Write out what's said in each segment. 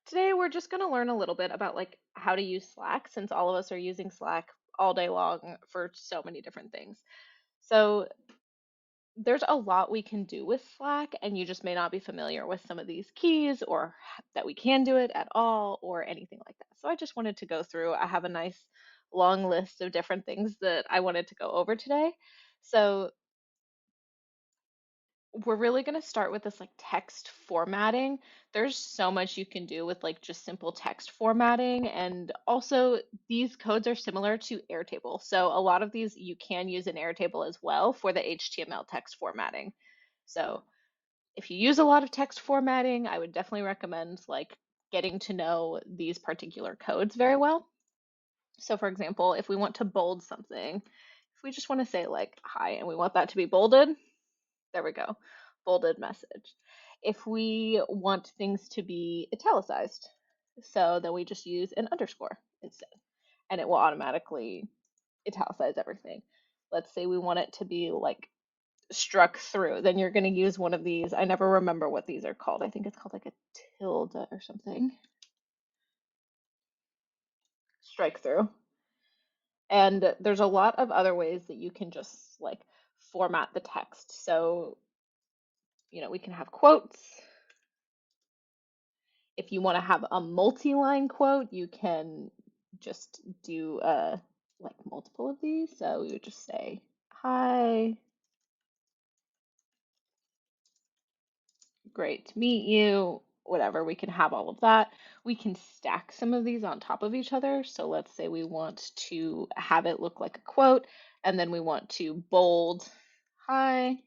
Today we're just going to learn a little bit about like how to use Slack since all of us are using Slack all day long for so many different things. So there's a lot we can do with Slack and you just may not be familiar with some of these keys or that we can do it at all or anything like that. So I just wanted to go through. I have a nice long list of different things that I wanted to go over today. So we're really going to start with this like text formatting. There's so much you can do with like just simple text formatting. And also, these codes are similar to Airtable. So, a lot of these you can use in Airtable as well for the HTML text formatting. So, if you use a lot of text formatting, I would definitely recommend like getting to know these particular codes very well. So, for example, if we want to bold something, if we just want to say like hi and we want that to be bolded, there we go. Bolded message. If we want things to be italicized, so then we just use an underscore instead, and it will automatically italicize everything. Let's say we want it to be like struck through, then you're going to use one of these. I never remember what these are called. I think it's called like a tilde or something. Strike through. And there's a lot of other ways that you can just like format the text. So, we can have quotes. If you want to have a multi-line quote, you can just do like multiple of these. So we would just say, hi, great to meet you, whatever. We can have all of that. We can stack some of these on top of each other. So let's say we want to have it look like a quote, and then we want to bold, hi,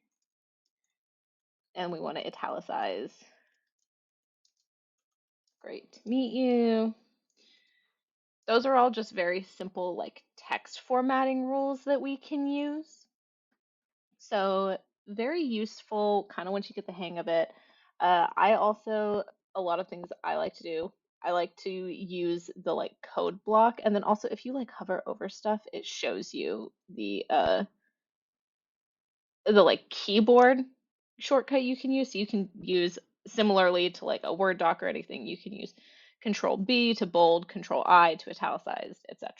and we want to italicize, great to meet you. Those are all just very simple like text formatting rules that we can use. So very useful kind of once you get the hang of it. I also, a lot of things I like to do, I like to use the like code block. And then also if you like hover over stuff, it shows you the like keyboard shortcut you can use. So you can use similarly to like a Word doc or anything, you can use Control B to bold, Control I to italicize, etc.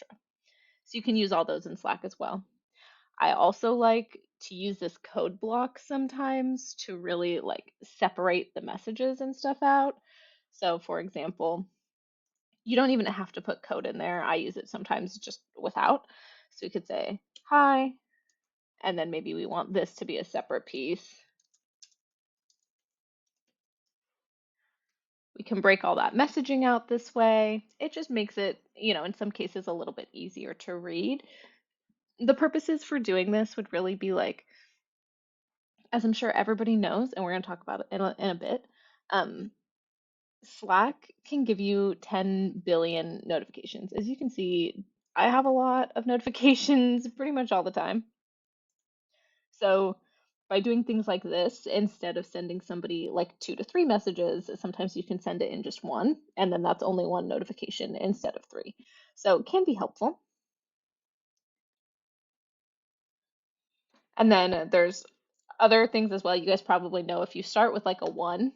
So you can use all those in Slack as well. I also like to use this code block sometimes to really like separate the messages and stuff out. So for example, you don't even have to put code in there. I use it sometimes just without. So we could say, hi, and then maybe we want this to be a separate piece. We can break all that messaging out this way. It just makes it, in some cases a little bit easier to read. The purposes for doing this would really be like, as I'm sure everybody knows, and we're going to talk about it in a bit, um, Slack can give you 10 billion notifications. As you can see, I have a lot of notifications pretty much all the time. So by doing things like this, instead of sending somebody like 2 to 3 messages, sometimes you can send it in just one, and then that's only one notification instead of 3. So it can be helpful. And then there's other things as well. You guys probably know if you start with like a 1,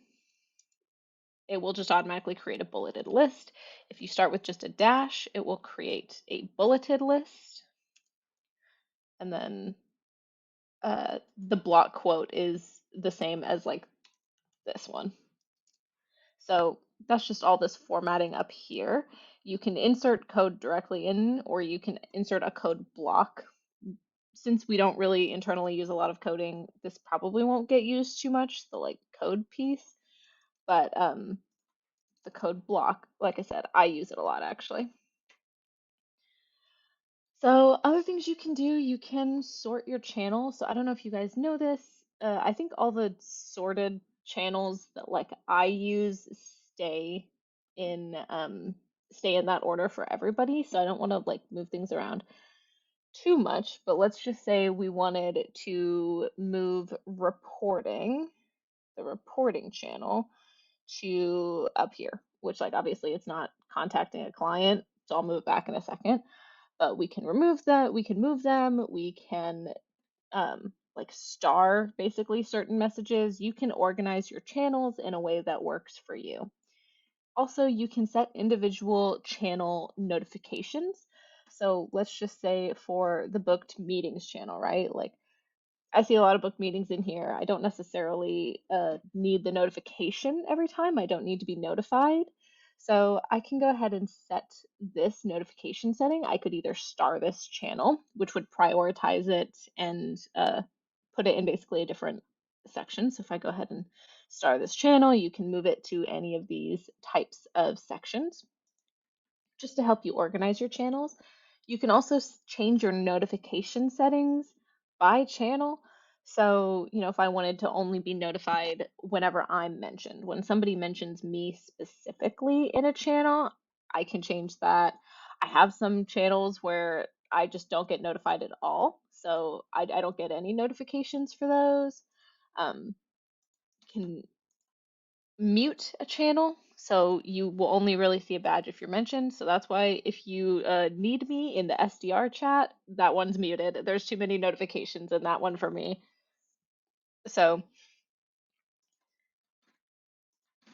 it will just automatically create a bulleted list. If you start with just a dash, it will create a bulleted list. And then the block quote is the same as like this one. So that's just all this formatting up here. You can insert code directly in, or you can insert a code block. Since we don't really internally use a lot of coding, this probably won't get used too much, the like code piece. But the code block, like I said, I use it a lot actually. So other things you can do, you can sort your channel. So I don't know if you guys know this. I think all the sorted channels that like I use in stay in that order for everybody. So I don't want to like move things around too much, but let's just say we wanted to move reporting, the reporting channel to up here, which like obviously it's not contacting a client. So I'll move back in a second, but we can remove that, we can move them, we can like star basically certain messages. You can organize your channels in a way that works for you. Also, you can set individual channel notifications. So let's just say for the booked meetings channel, right? Like I see a lot of book meetings in here. I don't necessarily need the notification every time. I don't need to be notified. So I can go ahead and set this notification setting. I could either star this channel, which would prioritize it and put it in basically a different section. So if I go ahead and star this channel, you can move it to any of these types of sections just to help you organize your channels. You can also change your notification settings by channel. So, if I wanted to only be notified whenever I'm mentioned, when somebody mentions me specifically in a channel, I can change that. I have some channels where I just don't get notified at all. So I don't get any notifications for those. Can mute a channel, so you will only really see a badge if you're mentioned. So that's why if you need me in the SDR chat, that one's muted. There's too many notifications in that one for me. So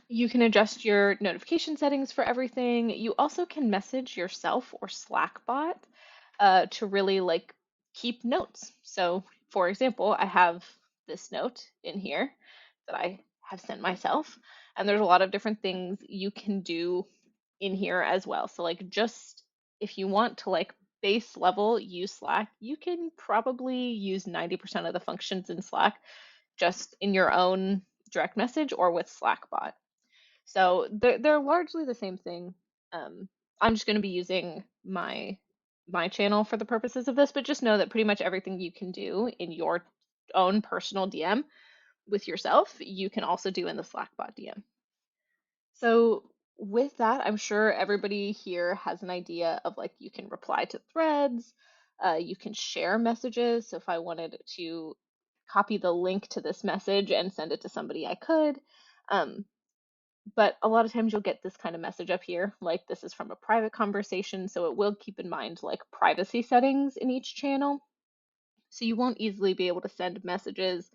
you can adjust your notification settings for everything. You also can message yourself or Slack bot to really like keep notes. So, for example, I have this note in here that I have sent myself, and there's a lot of different things you can do in here as well. So, like, just if you want to like base level use Slack, you can probably use 90% of the functions in Slack just in your own direct message or with Slackbot. So they're largely the same thing. I'm just going to be using my channel for the purposes of this, but just know that pretty much everything you can do in your own personal DM with yourself, you can also do in the Slackbot DM. So with that, I'm sure everybody here has an idea of like you can reply to threads, you can share messages. So if I wanted to copy the link to this message and send it to somebody, I could. Um, but a lot of times you'll get this kind of message up here, like this is from a private conversation, so it will keep in mind like privacy settings in each channel. So you won't easily be able to send messages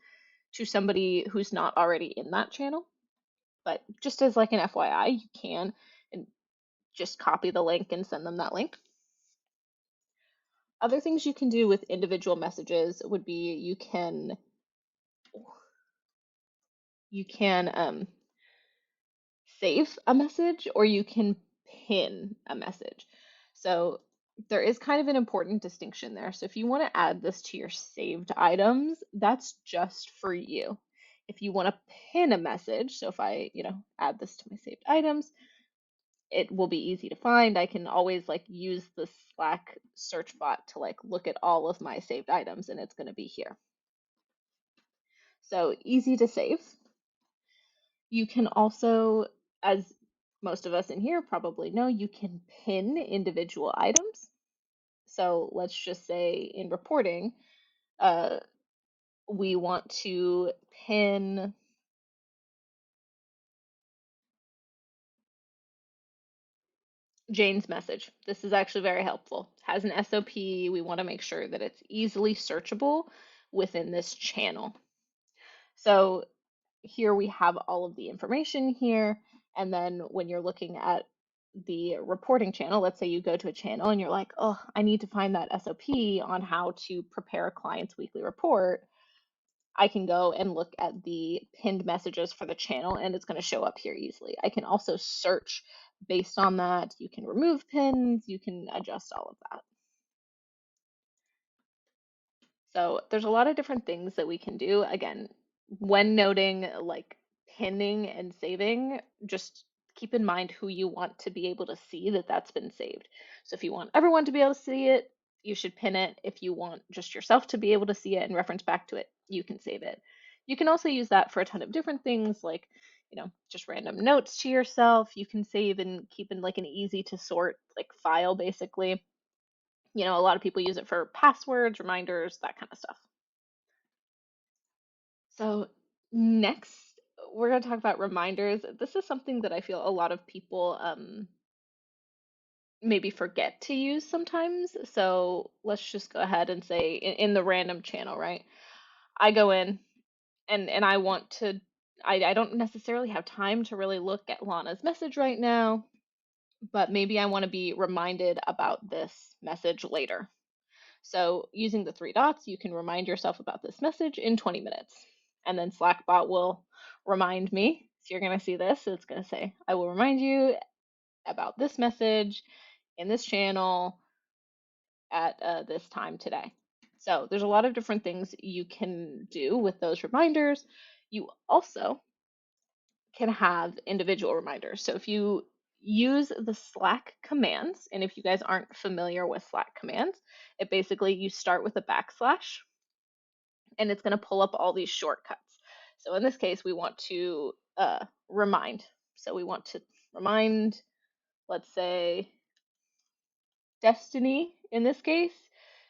to somebody who's not already in that channel. But just as like an FYI, you can and just copy the link and send them that link. Other things you can do with individual messages would be you can save a message or you can pin a message. So there is kind of an important distinction there. So if you want to add this to your saved items, that's just for you. If you want to pin a message, so if I, add this to my saved items, it will be easy to find. I can always like use the Slack search bot to like look at all of my saved items and it's going to be here. So easy to save. You can also, as most of us in here probably know, you can pin individual items. So let's just say in reporting, uh, we want to pin Jane's message. This is actually very helpful. It has an SOP. We want to make sure that it's easily searchable within this channel. So here we have all of the information here. And then when you're looking at the reporting channel, let's say you go to a channel and you're like, oh, I need to find that SOP on how to prepare a client's weekly report. I can go and look at the pinned messages for the channel and it's going to show up here easily. I can also search based on that. You can remove pins, you can adjust all of that. So there's a lot of different things that we can do. Again, when noting like pinning and saving, just keep in mind who you want to be able to see that that's been saved. So if you want everyone to be able to see it, you should pin it. If you want just yourself to be able to see it and reference back to it, you can save it. You can also use that for a ton of different things like, just random notes to yourself. You can save and keep in like an easy to sort like file basically. A lot of people use it for passwords, reminders, that kind of stuff. So, next, we're going to talk about reminders. This is something that I feel a lot of people maybe forget to use sometimes. So, let's just go ahead and say in the random channel, right? I go in and I want to I don't necessarily have time to really look at Lana's message right now, but maybe I want to be reminded about this message later. So using the three dots, you can remind yourself about this message in 20 minutes. And then Slackbot will remind me. So you're going to see this. It's going to say, I will remind you about this message in this channel at this time today. So there's a lot of different things you can do with those reminders. You also can have individual reminders. So if you use the Slack commands, and if you guys aren't familiar with Slack commands, it basically you start with a backslash and it's going to pull up all these shortcuts. So in this case, we want to remind. So we want to remind, let's say, Destiny in this case,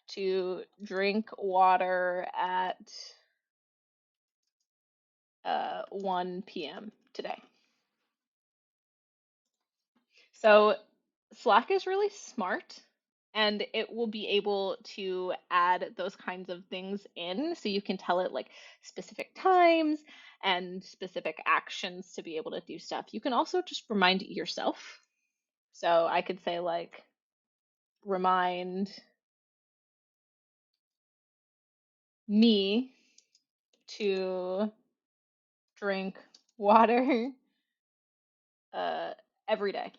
to drink water at 1 p.m. today. So Slack is really smart and it will be able to add those kinds of things in so you can tell it like specific times and specific actions to be able to do stuff. You can also just remind yourself. So I could say like remind me to drink water uh, every day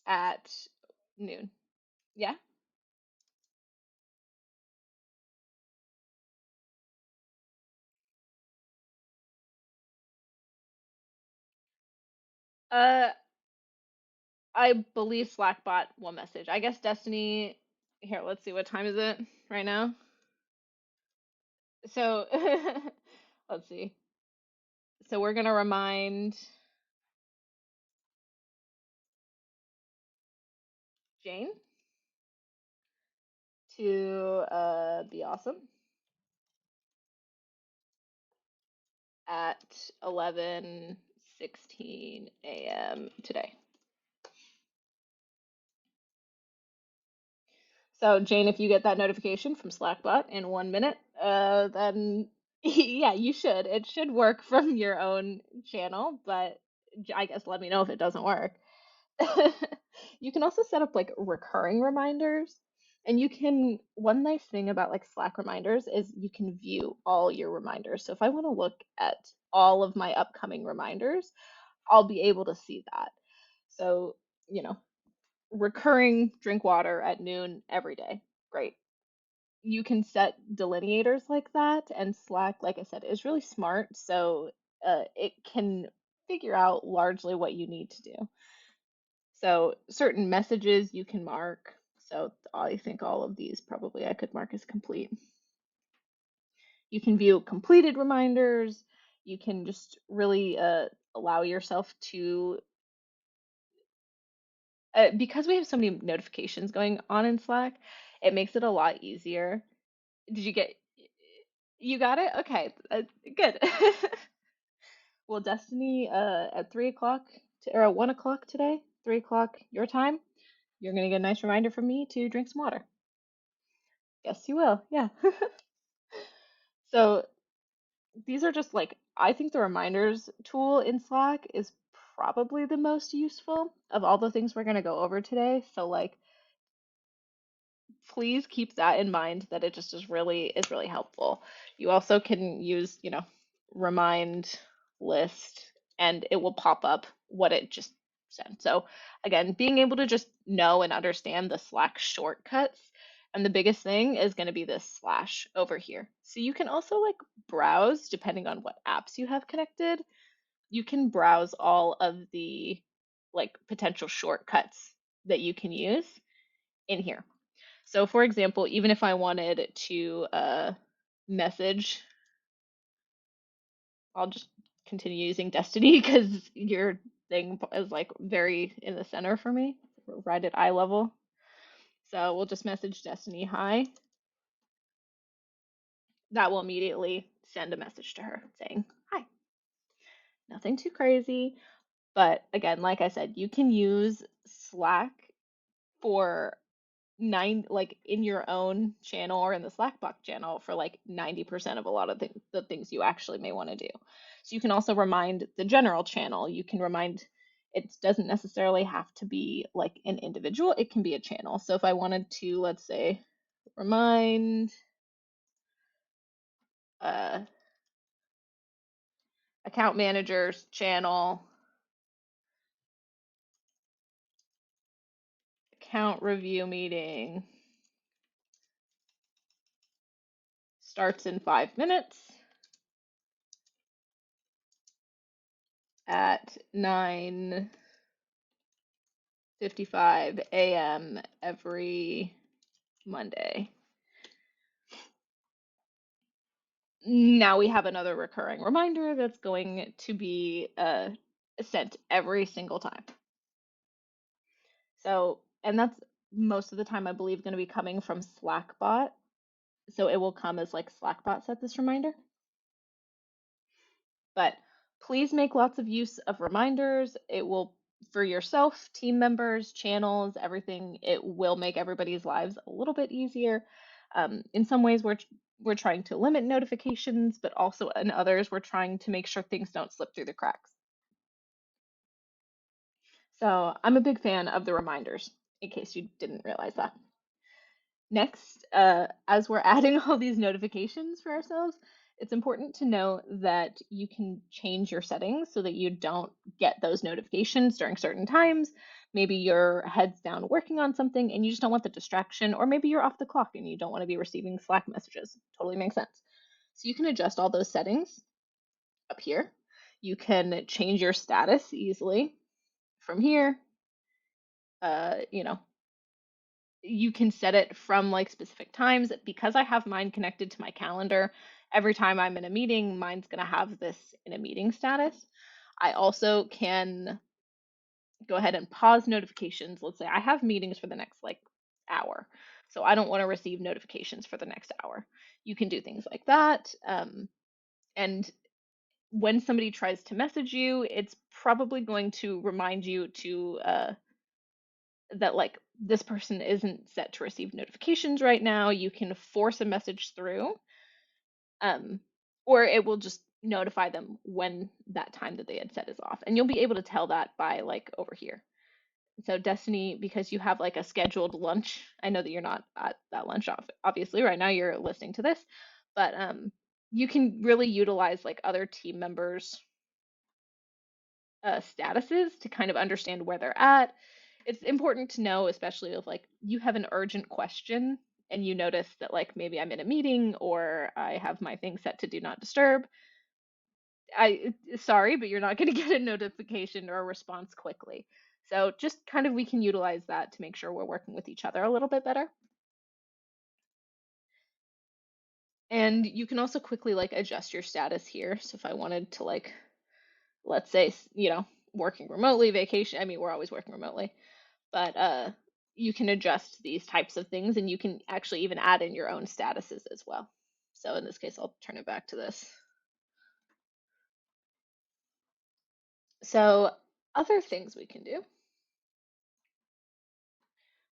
at noon. Yeah. Uh, I believe Slackbot will message. I guess Destiny. Here, let's see. What time is it right now? So, let's see. So we're gonna remind Jane to be awesome at 11:16 a.m. today. So, Jane, if you get that notification from Slackbot in 1 minute, then yeah, you should. It should work from your own channel, but I guess let me know if it doesn't work. You can also set up like recurring reminders. And you can, one nice thing about like Slack reminders is you can view all your reminders. So if I want to look at all of my upcoming reminders, I'll be able to see that. So, you know, recurring drink water at noon every day. Great. You can set delineators like that, and Slack, like I said, is really smart. So it can figure out largely what you need to do. So certain messages you can mark. So I think all of these probably I could mark as complete. You can view completed reminders. You can just really allow yourself to, because we have so many notifications going on in Slack, it makes it a lot easier. Did you get, you got it? Okay, good. Well, Destiny, at 3 o'clock or at 1 o'clock today, 3 o'clock your time, you're gonna get a nice reminder from me to drink some water. Yes, you will. Yeah. So these are just like, I think the reminders tool in Slack is probably the most useful of all the things we're going to go over today. So like, please keep that in mind that it just is really helpful. You also can use, remind list and it will pop up what it just said. So again, being able to just know and understand the Slack shortcuts. And the biggest thing is going to be this slash over here. So you can also like browse depending on what apps you have connected. You can browse all of the like potential shortcuts that you can use in here. So for example, even if I wanted to message, I'll just continue using Destiny because your thing is like very in the center for me, right at eye level. So we'll just message Destiny hi. That will immediately send a message to her saying hi. Nothing too crazy, but again, like I said, you can use Slack for like in your own channel or in the Slackbox channel for like 90% of a lot of the things you actually may want to do. So you can also remind the general channel. You can remind, it doesn't necessarily have to be like an individual, it can be a channel. So if I wanted to, let's say, remind uh, account managers channel, account review meeting starts in 5 minutes at 9:55 a.m. every Monday. Now we have another recurring reminder that's going to be sent every single time. So, and that's most of the time, I believe, going to be coming from Slackbot. So it will come as like Slackbot set this reminder. But please make lots of use of reminders. It will, for yourself, team members, channels, everything, it will make everybody's lives a little bit easier. In some ways, we're trying to limit notifications, but also in others, we're trying to make sure things don't slip through the cracks. So I'm a big fan of the reminders, in case you didn't realize that. Next, as we're adding all these notifications for ourselves, it's important to know that you can change your settings so that you don't get those notifications during certain times. Maybe you're heads down working on something and you just don't want the distraction, or maybe you're off the clock and you don't want to be receiving Slack messages. Totally makes sense. So you can adjust all those settings up here. You can change your status easily from here. You know, you can set it from like specific times. Because I have mine connected to my calendar, every time I'm in a meeting, mine's going to have this in a meeting status. I also can go ahead and pause notifications. Let's say I have meetings for the next like hour, so I don't want to receive notifications for the next hour. You can do things like that. And when somebody tries to message you, it's probably going to remind you to that like this person isn't set to receive notifications right now. You can force a message through, um, or it will just notify them when that time that they had set is off. And you'll be able to tell that by like over here. So Destiny, because you have like a scheduled lunch, I know that you're not at that lunch off, obviously right now you're listening to this, but you can really utilize like other team members' statuses to kind of understand where they're at. It's important to know, especially if like you have an urgent question and you notice that like maybe I'm in a meeting or I have my thing set to do not disturb. Sorry, but you're not going to get a notification or a response quickly. So just kind of we can utilize that to make sure we're working with each other a little bit better. And you can also quickly like adjust your status here. So if I wanted to like, let's say, you know, working remotely, vacation, I mean, we're always working remotely, but you can adjust these types of things and you can actually even add in your own statuses as well. So in this case, I'll turn it back to this. So other things we can do,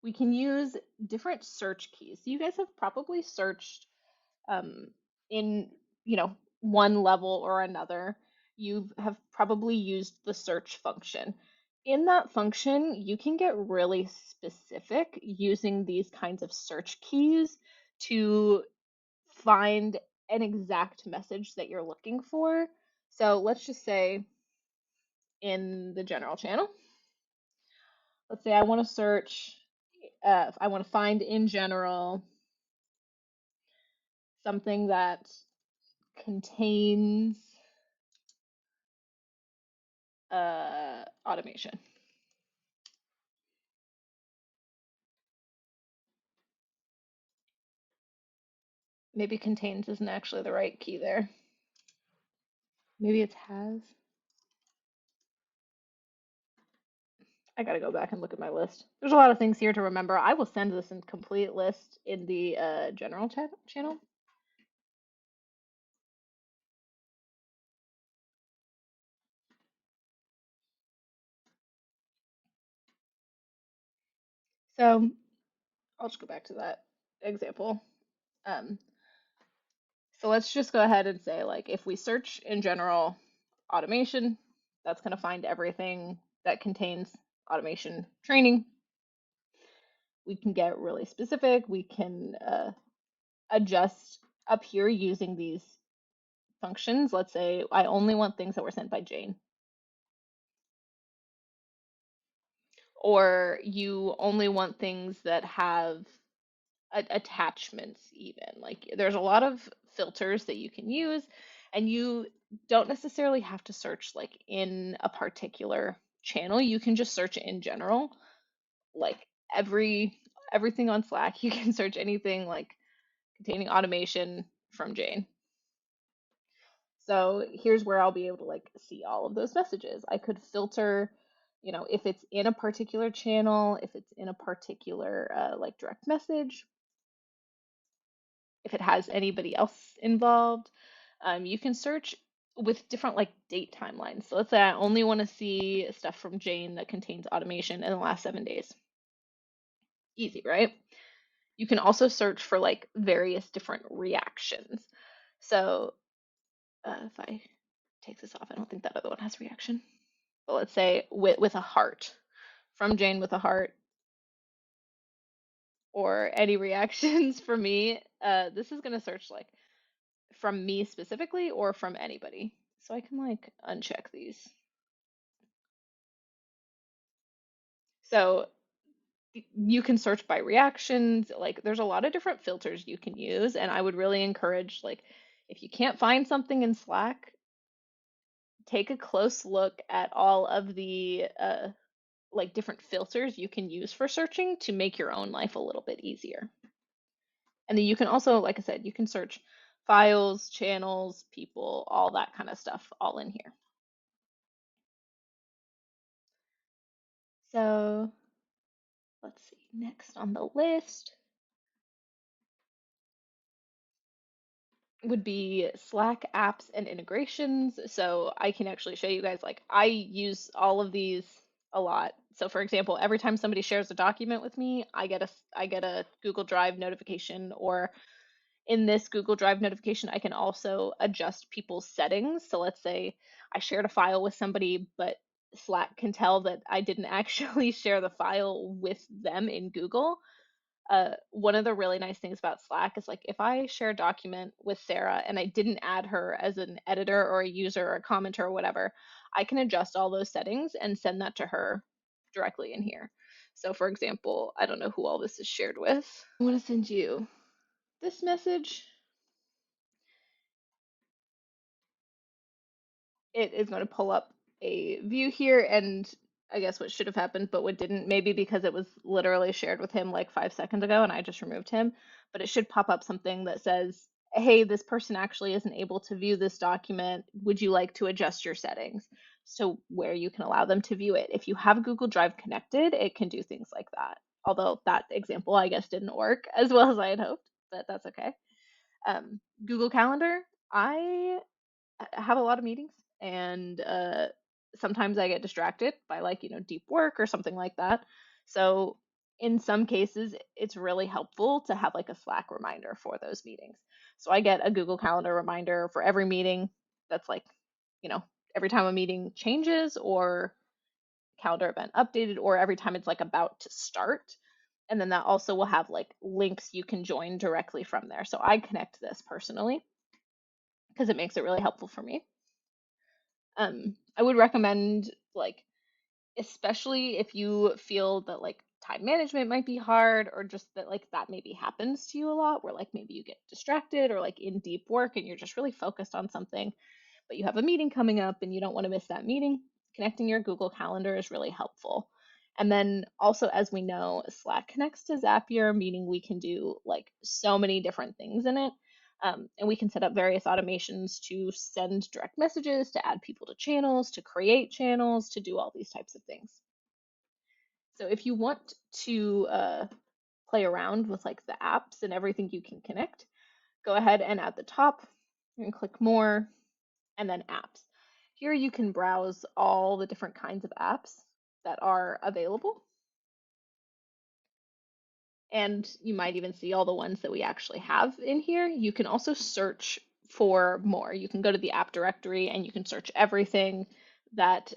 we can use different search keys. You guys have probably searched um, in, you know, one level or another. You have probably used the search function. In that function, you can get really specific using these kinds of search keys to find an exact message that you're looking for. So let's just say in the general channel, let's say I want to search, I want to find in general something that contains automation. Maybe contains isn't actually the right key there. Maybe it's has. I gotta go back and look at my list. There's a lot of things here to remember. I will send this in complete list in the general channel. So I'll just go back to that example. Um, so let's just go ahead and say, like, if we search in general automation, that's going to find everything that contains automation training. We can get really specific. We can adjust up here using these functions. Let's say I only want things that were sent by Jane, or you only want things that have attachments even. Like there's a lot of filters that you can use, and you don't necessarily have to search like in a particular channel. You can just search in general, like everything on Slack. You can search anything like containing automation from Jane. So here's where I'll be able to like see all of those messages. I could filter, if it's in a particular channel, if it's in a particular like direct message, if it has anybody else involved. You can search with different like date timelines. So let's say I only want to see stuff from Jane that contains automation in the last 7 days. Easy, right? You can also search for like various different reactions. So if I take this off, I don't think that other one has reaction. But let's say with a heart, from Jane with a heart, or any reactions from me. This is going to search like from me specifically or from anybody. So I can like uncheck these. So you can search by reactions. Like there's a lot of different filters you can use, and I would really encourage like if you can't find something in Slack, take a close look at all of the like different filters you can use for searching to make your own life a little bit easier. And then you can also, like I said, you can search files, channels, people, all that kind of stuff all in here. So let's see, next on the list would be Slack apps and integrations. So I can actually show you guys, like I use all of these a lot. So for example, every time somebody shares a document with me, I get a Google Drive notification, or in this Google Drive notification, I can also adjust people's settings. So let's say I shared a file with somebody, but Slack can tell that I didn't actually share the file with them in Google. One of the really nice things about Slack is like if I share a document with Sarah and I didn't add her as an editor or a user or a commenter or whatever, I can adjust all those settings and send that to her directly in here. So for example, I don't know who all this is shared with. I want to send you this message. It is going to pull up a view here, and I guess what should have happened but what didn't, maybe because it was literally shared with him like 5 seconds ago and I just removed him, but it should pop up something that says, hey, this person actually isn't able to view this document, would you like to adjust your settings? So where you can allow them to view it. If you have Google Drive connected, it can do things like that, although that example I guess didn't work as well as I had hoped, but that's okay. Google Calendar, I have a lot of meetings, and sometimes I get distracted by like, deep work or something like that. So in some cases, it's really helpful to have like a Slack reminder for those meetings. So I get a Google Calendar reminder for every meeting that's like, you know, every time a meeting changes or calendar event updated, or every time it's like about to start. And then that also will have like links you can join directly from there. So I connect this personally because it makes it really helpful for me. I would recommend like, especially if you feel that like time management might be hard, or just that like that maybe happens to you a lot, where like maybe you get distracted or like in deep work and you're just really focused on something, but you have a meeting coming up and you don't want to miss that meeting. Connecting your Google Calendar is really helpful. And then also, as we know, Slack connects to Zapier, meaning we can do like so many different things in it. And we can set up various automations to send direct messages, to add people to channels, to create channels, to do all these types of things. So if you want to play around with like the apps and everything you can connect, go ahead and at the top, you can click more and then apps. Here you can browse all the different kinds of apps that are available. And you might even see all the ones that we actually have in here. You can also search for more. You can go to the app directory and you can search everything that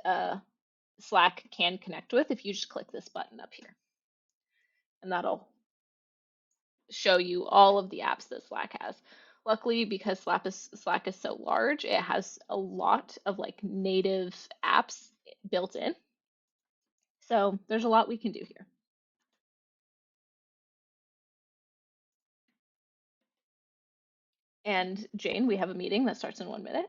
Slack can connect with if you just click this button up here. And that'll show you all of the apps that Slack has. Luckily, because Slack is so large, it has a lot of like native apps built in. So there's a lot we can do here. And Jane, we have a meeting that starts in 1 minute.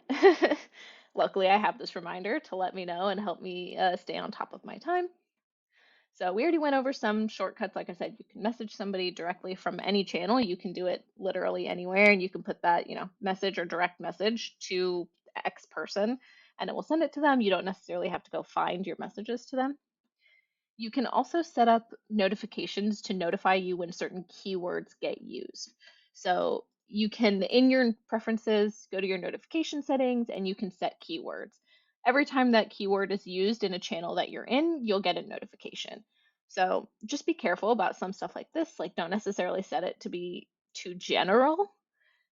Luckily, I have this reminder to let me know and help me stay on top of my time. So we already went over some shortcuts. Like I said, you can message somebody directly from any channel. You can do it literally anywhere, and you can put that, message or direct message to X person, and it will send it to them. You don't necessarily have to go find your messages to them. You can also set up notifications to notify you when certain keywords get used. So you can, in your preferences, go to your notification settings and you can set keywords. Every time that keyword is used in a channel that you're in, you'll get a notification. So just be careful about some stuff like this. Like, don't necessarily set it to be too general.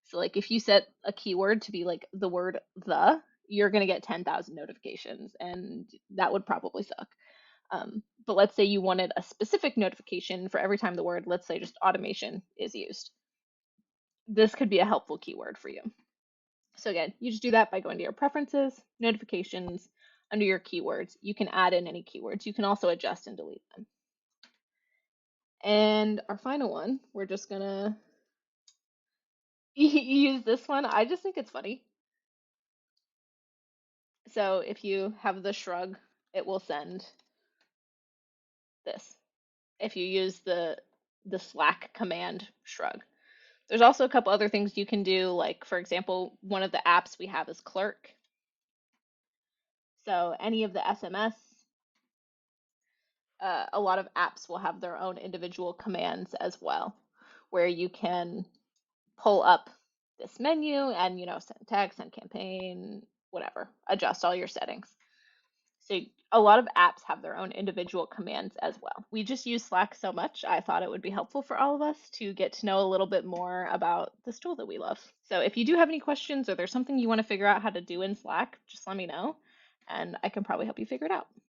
So, like, if you set a keyword to be like the word the, you're going to get 10,000 notifications, and that would probably suck. But let's say you wanted a specific notification for every time the word, let's say just automation is used. This could be a helpful keyword for you. So again, you just do that by going to your preferences, notifications, under your keywords. You can add in any keywords. You can also adjust and delete them. And our final one, we're just gonna use this one. I just think it's funny. So if you have the shrug, it will send this. If you use the Slack command shrug. There's also a couple other things you can do, like for example, one of the apps we have is Clerk. So any of the SMS, a lot of apps will have their own individual commands as well, where you can pull up this menu and send text, send campaign, whatever, adjust all your settings. So a lot of apps have their own individual commands as well. We just use Slack so much, I thought it would be helpful for all of us to get to know a little bit more about this tool that we love. So if you do have any questions or there's something you want to figure out how to do in Slack, just let me know and I can probably help you figure it out.